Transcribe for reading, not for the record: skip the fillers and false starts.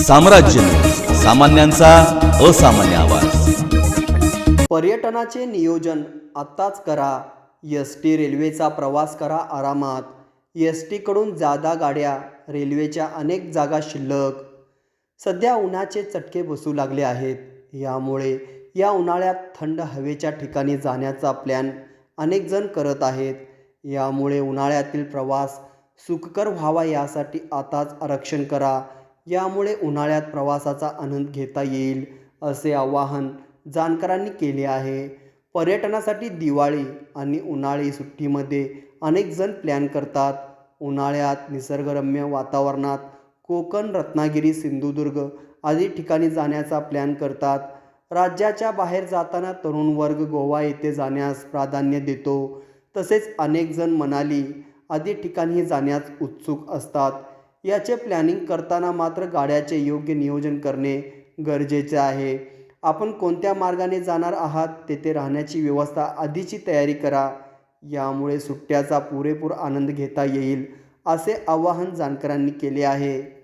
साम्राज्य न्यूज, सामान्यांचा असामान्य आवाज। पर्यटनाचे नियोजन आत्ताच करा। एस.टी. रेल्वेचा प्रवास करा आरामात। एस.टी. कडून जादा गाड्या, रेल्वेच्या अनेक जागा शिल्लक। सध्या उन्हाचे चटके बसू लागले आहेत। यामुळे या उन्हाळ्यात थंड हवेच्या ठिकाणी जाण्याचा प्लॅन अनेक जण करत आहेत। यामुळे उन्हाळ्यातील प्रवास सुखकर व्हावा यासाठी आताच आरक्षण करा। यामुळे उन्हाळ्यात प्रवासाचा आनंद घेता येईल, असे आवाहन जाणकारांनी केले आहे। पर्यटनासाठी दिवाळी आणि उन्हाळी सुट्टीमध्ये अनेक जण प्लॅन करतात। उन्हाळ्यात निसर्गरम्य वातावरणात कोकण, रत्नागिरी, सिंधुदुर्ग आदी ठिकाणी जाण्याचा प्लॅन करतात। राज्याच्या बाहेर जाताना तरुण वर्ग गोवा येथे जाण्यास प्राधान्य देतो। तसेच अनेक जण मनाली आदी ठिकाणी जाण्यास उत्सुक असतात। याचे प्लॅनिंग करताना मात्र गाड्याचे योग्य नियोजन करणे गरजेचे आहे। आपण कोणत्या मार्गाने जाणार आहात तेथे राहण्याची व्यवस्था आधीची तयारी करा। यामुळे सुट्ट्याचा पुरेपूर आनंद घेता येईल, असे आवाहन जाणकारांनी केले आहे।